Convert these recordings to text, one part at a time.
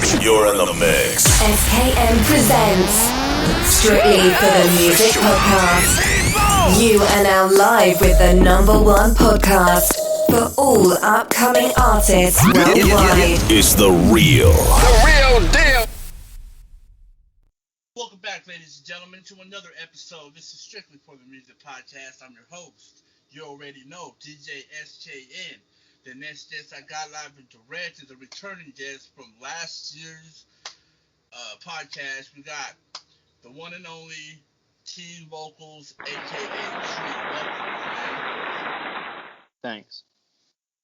You're in the mix. SKM presents Strictly for the Music Podcast. You are now live with the #1 podcast for all upcoming artists worldwide. It's the real deal. Welcome back, ladies and gentlemen, to another episode. This is Strictly for the Music Podcast. I'm your host. You already know, DJ SKN. The next guest I got live and direct is a returning guest from last year's podcast. We got the one and only Teen Vocals, aka Tree. Thanks.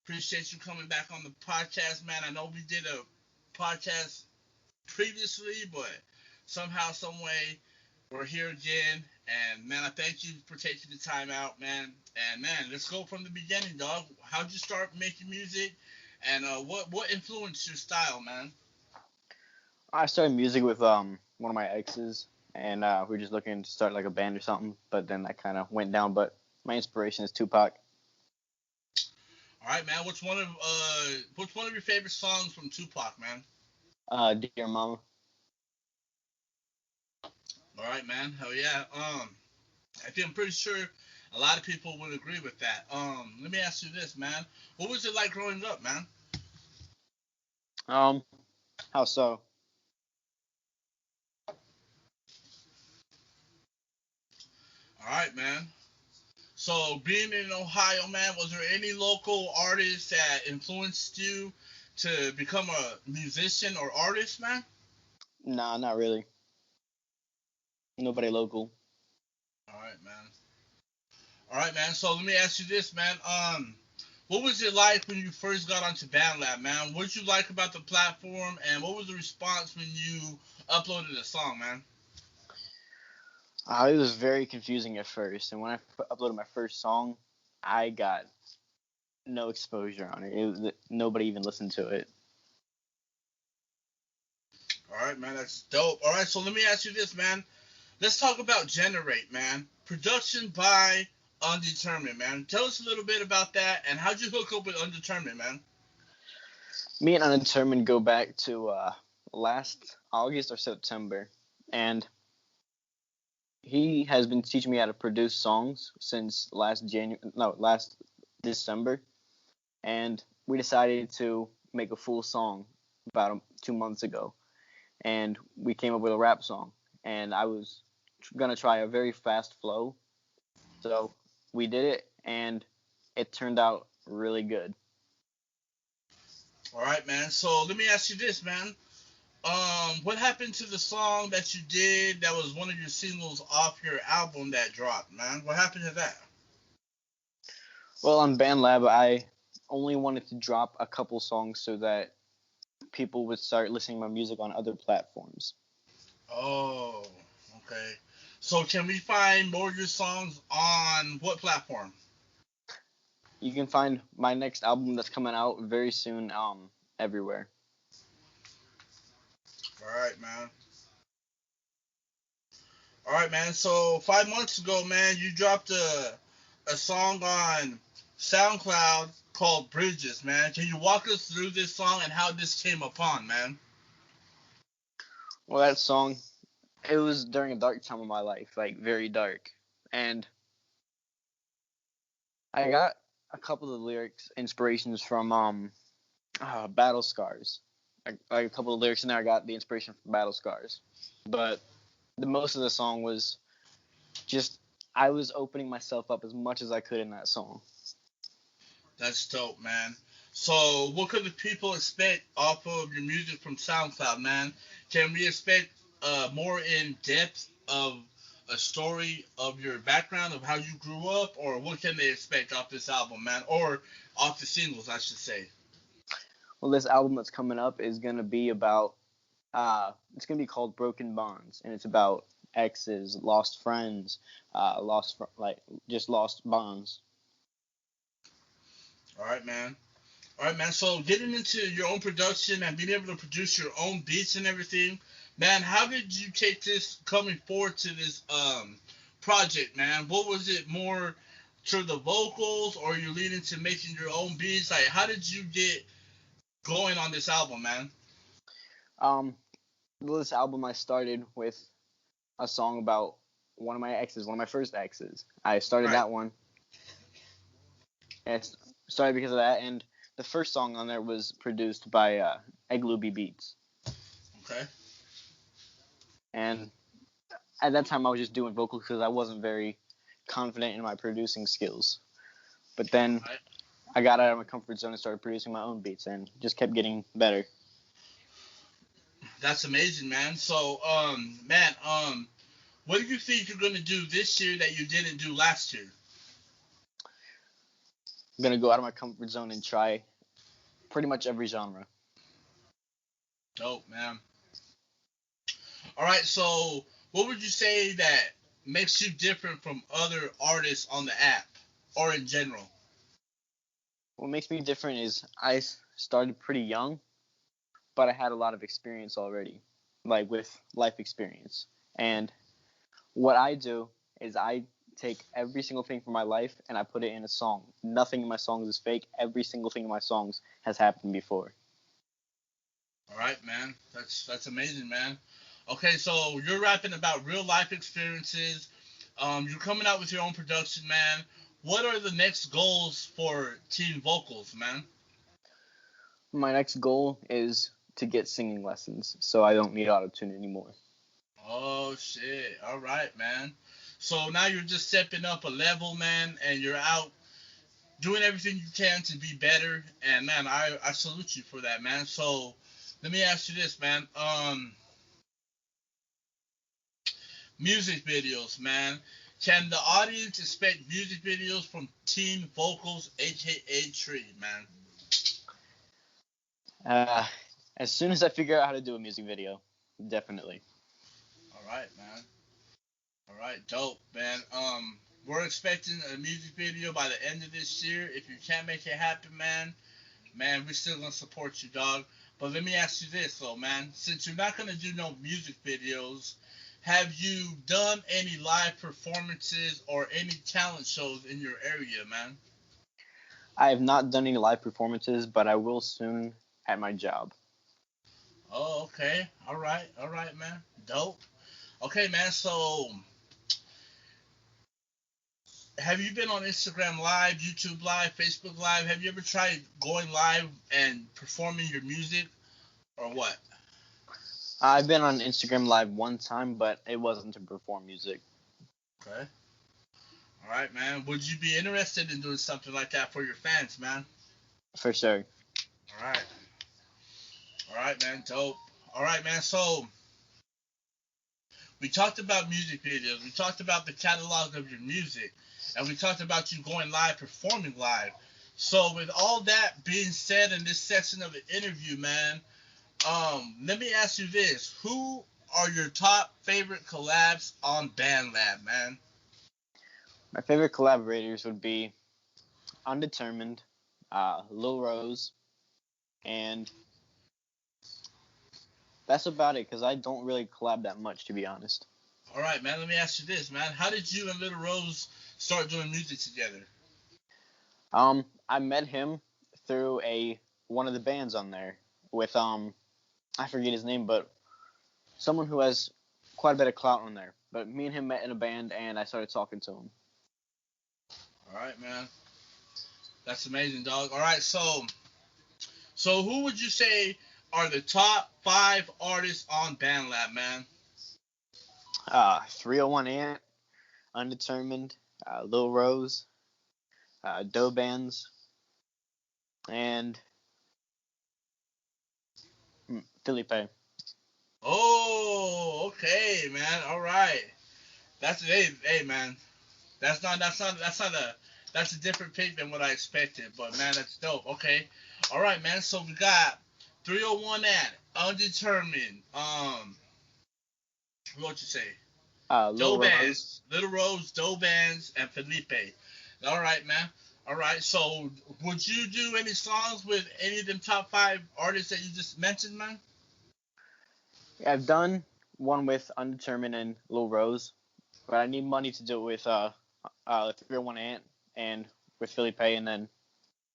Appreciate you coming back on the podcast, man. I know we did a podcast previously, but somehow, some way, we're here again. And, man, I thank you for taking the time out, man. And, man, let's go from the beginning, dog. How'd you start making music? And what influenced your style, man? I started music with one of my exes, and we were just looking to start like a band or something, but then that kind of went down. But my inspiration is Tupac. All right, man. What's one of your favorite songs from Tupac, man? Dear Mama. All right, man. Hell yeah. I think I'm pretty sure a lot of people would agree with that. Let me ask you this, man. What was it like growing up, man? How so? All right, man. So, being in Ohio, man, was there any local artists that influenced you to become a musician or artist, man? Nah, not really. Nobody local. All right, man. So let me ask you this, man. What was it like when you first got onto Bandlab, man? What did you like about the platform, and what was the response when you uploaded a song, man? It was very confusing at first, and when I uploaded my first song, I got no exposure on it. Nobody even listened to it. All right, man, that's dope. All right, so let me ask you this, man. Let's talk about Generate, man. Production by Undetermined, man. Tell us a little bit about that, and how'd you hook up with Undetermined, man? Me and Undetermined go back to last August or September, and he has been teaching me how to produce songs since last December, and we decided to make a full song about 2 months ago, and we came up with a rap song, and I was gonna try a very fast flow, so we did it, and it turned out really good. All right, man. So let me ask you this, man. What happened to the song that you did that was one of your singles off your album that dropped, man? What happened to that? Well, on Bandlab, I only wanted to drop a couple songs so that people would start listening to my music on other platforms. Oh, okay. So can we find more of your songs on what platform? You can find my next album that's coming out very soon everywhere. All right, man. So 5 months ago, man, you dropped a song on SoundCloud called Bridges, man. Can you walk us through this song and how this came upon, man? Well, that song, it was during a dark time of my life, like very dark. And I got a couple of lyrics, inspirations from Battle Scars. Like a couple of lyrics in there, I got the inspiration from Battle Scars. But the most of the song was just, I was opening myself up as much as I could in that song. That's dope, man. So what could the people expect off of your music from SoundCloud, man? Can we expect more in depth of a story of your background, of how you grew up, or what can they expect off this album, man? Or off the singles, I should say. Well, this album that's coming up is going to be about, it's going to be called Broken Bonds, and it's about exes, lost friends, just lost bonds. All right, man. So getting into your own production and being able to produce your own beats and everything, man, how did you take this coming forward to this project, man? What was it more to the vocals, or you leading to making your own beats? Like, how did you get going on this album, man? This album I started with a song about one of my exes, one of my first exes. I started that one. And it started because of that, and the first song on there was produced by Egluby Beats. Okay. And at that time, I was just doing vocals because I wasn't very confident in my producing skills. But then I got out of my comfort zone and started producing my own beats, and just kept getting better. That's amazing, man. So, what do you think you're gonna do this year that you didn't do last year? I'm gonna go out of my comfort zone and try pretty much every genre. Dope, man. All right, so what would you say that makes you different from other artists on the app or in general? What makes me different is I started pretty young, but I had a lot of experience already, like with life experience. And what I do is I take every single thing from my life and I put it in a song. Nothing in my songs is fake. Every single thing in my songs has happened before. All right, man. That's amazing, man. Okay, so you're rapping about real life experiences. You're coming out with your own production, man. What are the next goals for Teen Vocals, man? My next goal is to get singing lessons so I don't need autotune anymore. Oh shit! All right, man. So now you're just stepping up a level, man, and you're out doing everything you can to be better. And man, I salute you for that, man. So let me ask you this, man. Music videos, man. Can the audience expect music videos from Teen Vocals, aka Tree, man? Uh, as soon as I figure out how to do a music video, definitely. All right, man. All right, dope, man. We're expecting a music video by the end of this year. If you can't make it happen, man, we're still gonna support you, dog. But let me ask you this, though, man. Since you're not gonna do no music videos, have you done any live performances or any talent shows in your area, man? I have not done any live performances, but I will soon at my job. Oh, okay. All right, man. Dope. Okay, man. So, have you been on Instagram Live, YouTube Live, Facebook Live? Have you ever tried going live and performing your music, or what? I've been on Instagram Live one time, but it wasn't to perform music. Okay. All right, man. Would you be interested in doing something like that for your fans, man? For sure. All right. All right, man. Dope. All right, man. So, we talked about music videos. We talked about the catalog of your music. And we talked about you going live, performing live. So, with all that being said in this section of the interview, man, let me ask you this: who are your top favorite collabs on Bandlab, man? My favorite collaborators would be Undetermined, Lil Rose, and that's about it because I don't really collab that much, to be honest. All right, man. Let me ask you this, man. How did you and Little Rose start doing music together? I met him through one of the bands on there with I forget his name, but someone who has quite a bit of clout on there. But me and him met in a band, and I started talking to him. All right, man. That's amazing, dog. All right, so who would you say are the top 5 artists on Bandlab, man? 301 Ant, Undetermined, Lil Rose, Doe Bands, and Felipe. Oh, okay, man. All right. Hey, man. That's a different pick than what I expected, but man, that's dope. Okay. All right, man. So we got 301 at Undetermined. What you say? Lil Doe Rose. Bands, Little Rose, Doe Bands, and Felipe. All right, man. All right. So would you do any songs with any of them top 5 artists that you just mentioned, man? I've done one with Undetermined and Lil Rose, but I need money to do it with 301 Ant and with Felipe, and then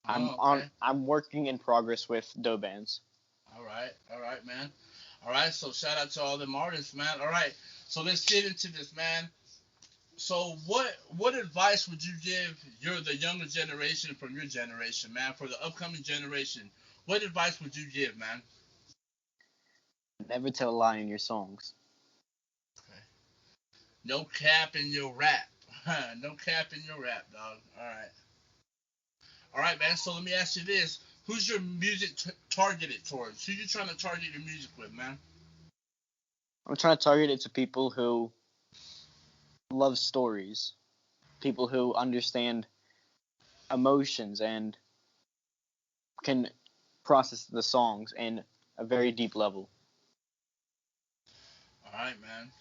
Oh, okay. I'm working in progress with Doe Bands. All right. All right, man. All right, so shout out to all them artists, man. All right, so let's get into this, man. So what advice would you give the younger generation from your generation, man, for the upcoming generation? What advice would you give, man? Never tell a lie in your songs. Okay. No cap in your rap. No cap in your rap, dog. All right. All right, man. So let me ask you this: who's your music targeted towards? Who you trying to target your music with, man? I'm trying to target it to people who love stories, people who understand emotions and can process the songs in a very deep level. All right, man.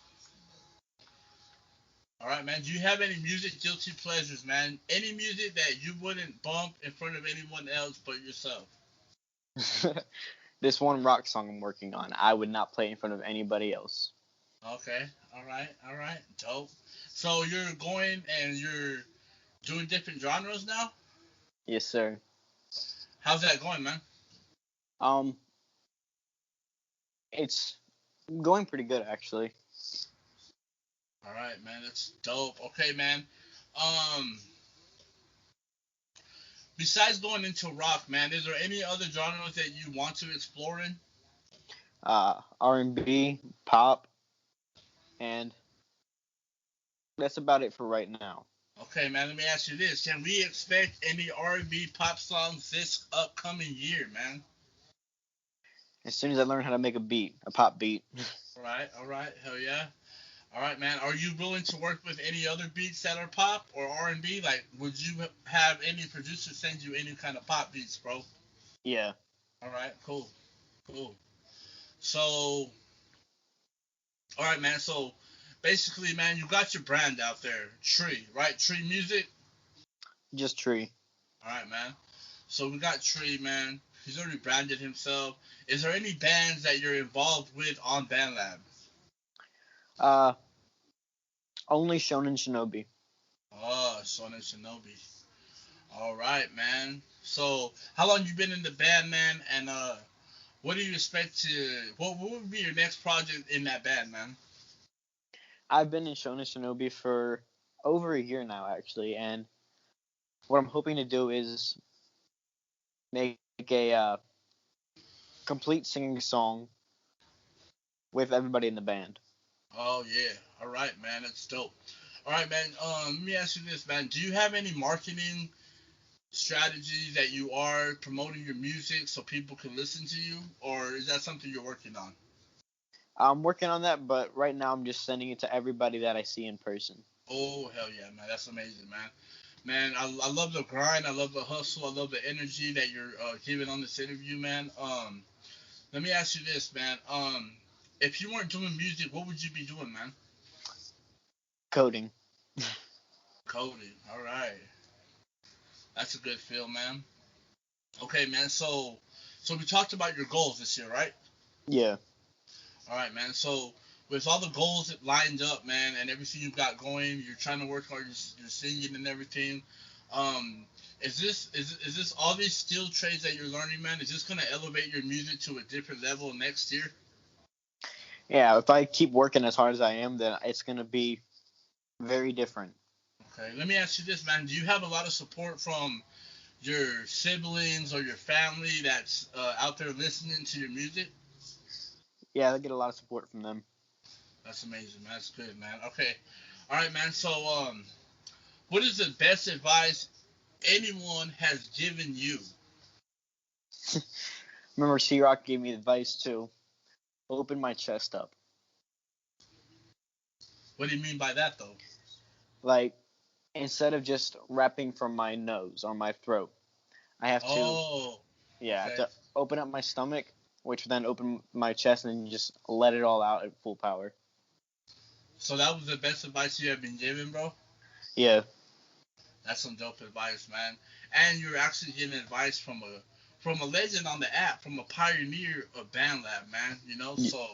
All right, man. Do you have any music guilty pleasures, man? Any music that you wouldn't bump in front of anyone else but yourself? This one rock song I'm working on, I would not play in front of anybody else. Okay. All right. All right. Dope. So you're going and you're doing different genres now? Yes, sir. How's that going, man? Um, it's going pretty good actually. All right, man. That's dope. Okay, man. Um, Besides going into rock, man, is there any other genres that you want to explore in? R&B, pop, and that's about it for right now. Okay, man. Let me ask you this: can we expect any R&B pop songs this upcoming year, man? As soon as I learn how to make a pop beat. All right. All right. Hell yeah. All right, man. Are you willing to work with any other beats that are pop or R&B? Like, would you have any producer send you any kind of pop beats, bro? Yeah. All right. Cool. Cool. So, all right, man. So, basically, man, you got your brand out there, Tree, right? Tree Music. Just Tree. All right, man. So we got Tree, man. He's already branded himself. Is there any bands that you're involved with on Bandlab? Uh, Only Shonen Shinobi. Oh, Son and Shinobi. All right, man. So, how long you been in the band, man? And what do you expect to? What would be your next project in that band, man? I've been in Shonen Shinobi for over a year now, actually, and what I'm hoping to do is make a complete singing song with everybody in the band. Oh yeah. All right, man. That's dope. All right, man. Let me ask you this, man. Do you have any marketing strategies that you are promoting your music so people can listen to you, or is that something you're working on? I'm working on that, but right now I'm just sending it to everybody that I see in person. Oh hell yeah, man. That's amazing, man. Man, I love the grind. I love the hustle. I love the energy that you're giving on this interview, man. Let me ask you this, man. If you weren't doing music, what would you be doing, man? Coding. Coding. All right, that's a good feel, man. Okay, man. So we talked about your goals this year, right? Yeah. All right, man. So with all the goals lined up, man, and everything you've got going, you're trying to work hard. You're singing and everything. Um, is this all these skill trades that you're learning, man? Is this gonna elevate your music to a different level next year? Yeah, if I keep working as hard as I am, then it's going to be very different. Okay. Let me ask you this, man. Do you have a lot of support from your siblings or your family that's out there listening to your music? Yeah, I get a lot of support from them. That's amazing, man. That's good, man. Okay. All right, man. So, what is the best advice anyone has given you? Remember, C-Rock gave me advice to open my chest up. What do you mean by that, though? Like, instead of just rapping from my nose or my throat, I have to, Oh, yeah, I have okay. to open up my stomach, which would then open my chest and then just let it all out at full power. So that was the best advice you have been given, bro? Yeah. That's some dope advice, man. And you're actually getting advice from a legend on the app, from a pioneer of Bandlab, man. You know, Y- so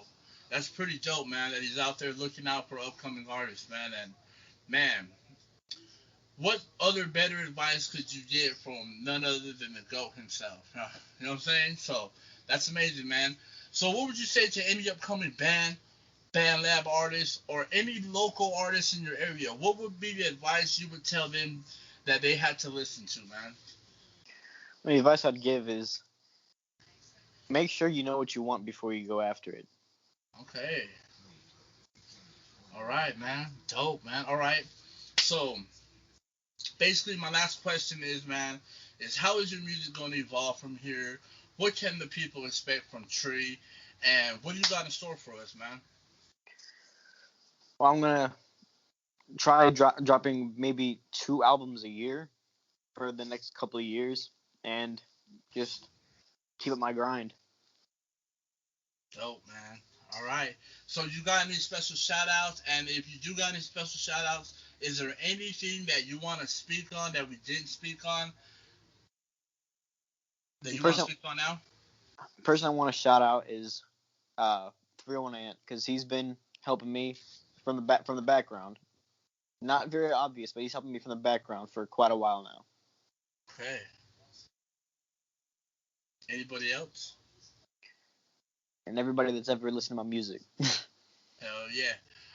that's pretty dope, man. That he's out there looking out for upcoming artists, man. And man, what other better advice could you get from none other than the GOAT himself? You know what I'm saying? So that's amazing, man. So what would you say to any upcoming Bandlab artists, or any local artists in your area? What would be the advice you would tell them that they had to listen to, man? The advice I'd give is make sure you know what you want before you go after it. Okay. All right, man. Dope, man. All right. So basically, my last question is, man, is how is your music going to evolve from here? What can the people expect from Tree? And what do you got in store for us, man? Well, I'm gonna try dropping maybe 2 albums a year for the next couple of years, and just keep up my grind. Dope, man. All right. So you got any special shout outs? And if you do got any special shout outs, is there anything that you want to speak on that we didn't speak on that The you want to person speak on now? person I want to shout out is 318 because he's been helping me from the background. Not very obvious, but he's helping me from the background for quite a while now. Okay. Anybody else? And everybody that's ever listened to my music. Hell yeah.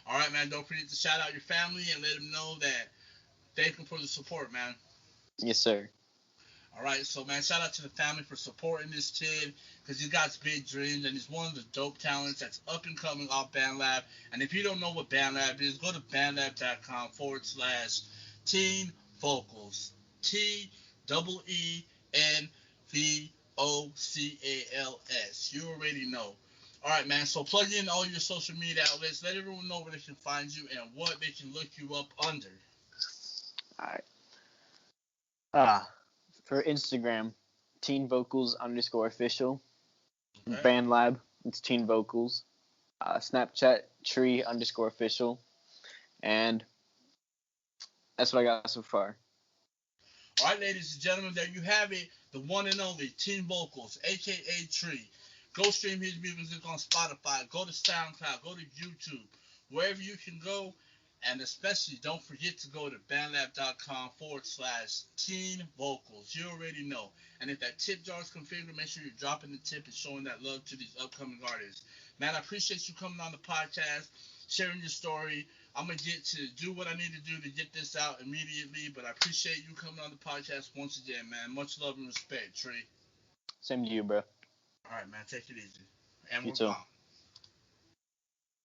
All right, man. Don't forget to shout out your family and let them know that thank them for the support, man. Yes, sir. All right, so man, shout out to the family for supporting this kid because he's got big dreams and he's one of the dope talents that's up and coming off Bandlab. And if you don't know what Bandlab is, go to bandlab.com/teen vocals. TEENVOCALS. You already know. All right, man. So plug in all your social media outlets. Let everyone know where they can find you and what they can look you up under. All right. For Instagram, teen_vocals_official. Okay. Bandlab, it's teen vocals. Snapchat, tree_official. And that's what I got so far. All right, ladies and gentlemen, there you have it. The one and only Teen Vocals, a.k.a. Tree. Go stream his music on Spotify. Go to SoundCloud. Go to YouTube. Wherever you can go. And especially don't forget to go to bandlab.com/teen vocals. You already know. And if that tip jar is configured, make sure you're dropping the tip and showing that love to these upcoming artists. Man, I appreciate you coming on the podcast, sharing your story. I'm going to get to do what I need to do to get this out immediately, but I appreciate you coming on the podcast once again, man. Much love and respect, Trey. Same to you, bro. All right, man. Take it easy. And You we're too. gone.